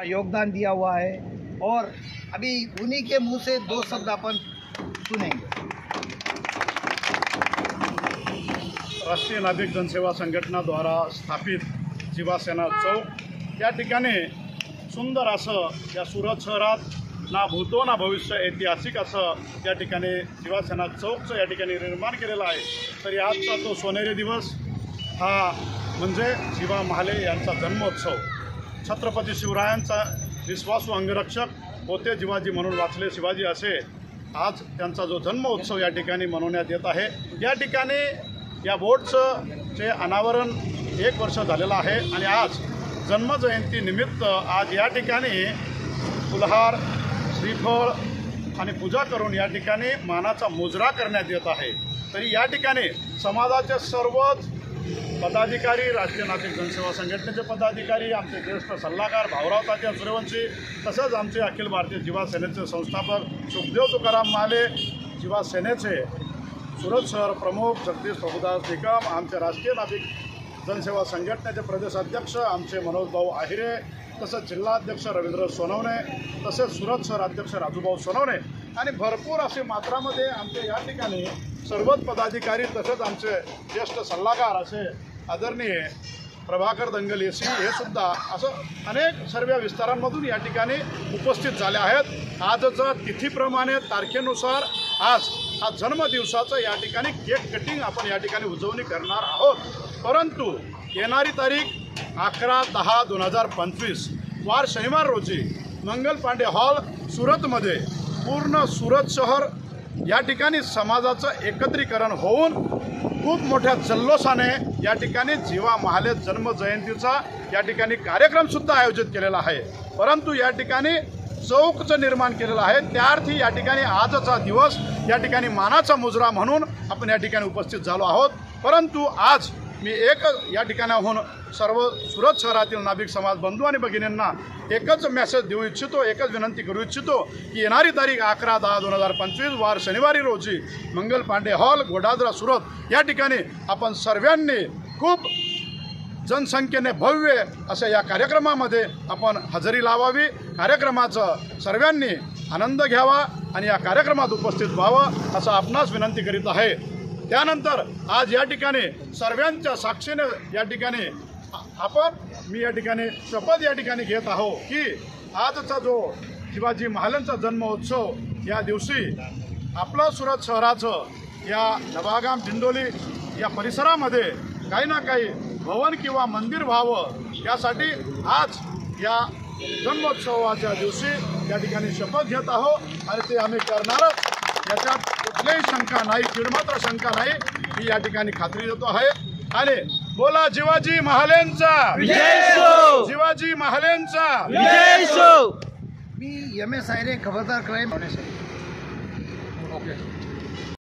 योगदान दिया हुआ है और अभी उन्हीं के मुंह से दो शब्द अपन सुनेंगे। राष्ट्रीय नागरिक जनसेवा संघटना द्वारा स्थापित शिवसेना चौक या ठिकाणी सुंदर असं या सुरत शहरात ना भूतो ना भविष्य ऐतिहासिक असं या ठिकाणी शिवसेना चौकचं या ठिकाणी निर्माण केलेलं आहे। तरी आजचा तो सोनेरी दिवस हा म्हणजे शिवा महाले यांचा जन्मोत्सव। छत्रपती शिवरायांचा विश्वासू अंगरक्षक होते जिवाजी म्हणून वाचले शिवाजी असे आज त्यांचा जो जन्मोत्सव या ठिकाणी मनवण्यात येत आहे। या ठिकाणी या बोर्डचं अनावरण 1 वर्ष झालेलं आहे आणि आज जन्मजयंतीनिमित्त आज या ठिकाणी फुलहार श्रीफळ आणि पूजा करून या ठिकाणी मानाचा मुजरा करण्यात येत आहे। तरी या ठिकाणी समाजाचे सर्वच पदाधिकारी, राष्ट्रीय नागरिक जनसेवा संघटनेचे पदाधिकारी, आमचे ज्येष्ठ सल्लागार भाऊराव तात्या सूर्यवंशी, तसेच आमचे अखिल भारतीय युवा सेनेचे संस्थापक सुखदेव तुकाराम माले, युवा सेनेचे सुरत शहर प्रमुख जगदीश प्रभुदास निकम, आमचे राष्ट्रीय नागरिक जनसेवा संघटनेचे प्रदेश अध्यक्ष आमचे मनोज भाऊ आहिरे, तसेच जिल्हाध्यक्ष रवींद्र सोनवणे, तसेच सुरत शहर अध्यक्ष राजूभाऊ सोनवणे आणि भरपूर असे मात्रामध्ये आमचे या ठिकाणी सर्वच पदाधिकारी, तसेच आमचे ज्येष्ठ सल्लागार असे आदरणीय प्रभाकर दंगल एसी हे सुद्धा असं अनेक सर्व विस्तारांमधून या ठिकाणी उपस्थित झाले आहेत। आजच्या तिथीप्रमाणे तारखेनुसार आज हा जन्मदिवसाचं या ठिकाणी केक कटिंग आपण या ठिकाणी उजवणी करणार आहोत। परंतु येणारी तारीख 11/10/2025 वार शनिवार रोजी मंगल पांडे हॉल सुरतमध्ये पूर्ण सुरत शहर या ठिकाणी समाजाचं एकत्रीकरण होऊन खूप मोठ्या जल्लोषाने या ठिकाणी जिवा महाले जन्मजयंतीचा या ठिकाणी कार्यक्रमसुद्धा आयोजित केलेला आहे। परंतु या ठिकाणी चौकचं निर्माण केलेलं आहे, त्याअर्थी या ठिकाणी आजचा दिवस या ठिकाणी मानाचा मुजरा म्हणून आपण या ठिकाणी उपस्थित झालो आहोत। परंतु आज मी एक या ठिकाणाहून सर्व सुरत शहरातील नागरिक समाज बंधू आणि भगिनींना एकच मेसेज देऊ इच्छितो, एकच विनंती करू इच्छितो की येणारी तारीख 11/10/2025 वार शनिवारी रोजी मंगल पांडे हॉल घोडादरा सुरत या ठिकाणी आपण सर्वांनी खूप जनसंख्येने भव्य अशा या कार्यक्रमामध्ये आपण हजेरी लावावी, कार्यक्रमाचा सर्वांनी आनंद घ्यावा आणि या कार्यक्रमात उपस्थित व्हावं असं आपणास विनंती करीत आहे। त्यानंतर आज या ठिकाणी सर्वांच्या साक्षीने या ठिकाणी मी या ठिकाणी शपथ या ठिकाणी घेत आहो की आजचा जो शिवाजी महाराजांचा जन्मोत्सव या दिवशी आपलं सुरत शहराचं या नवागाम दिंडोली या परिसरामध्ये काही ना काही भवन किंवा मंदिर व्हावं यासाठी आज या जन्मोत्सवाच्या दिवशी या ठिकाणी शपथ घेत आहो आणि ते आम्ही करणारच, याच्यात कुठलीही शंका नाही, किडमात्र शंका नाही, ही या ठिकाणी खात्री देतो आहे। आणि बोला जिवाजी महालेंचा विजय हो, जिवाजी महालेंचा विजय हो। मी MS आयरे खबरदार क्राईम ओके।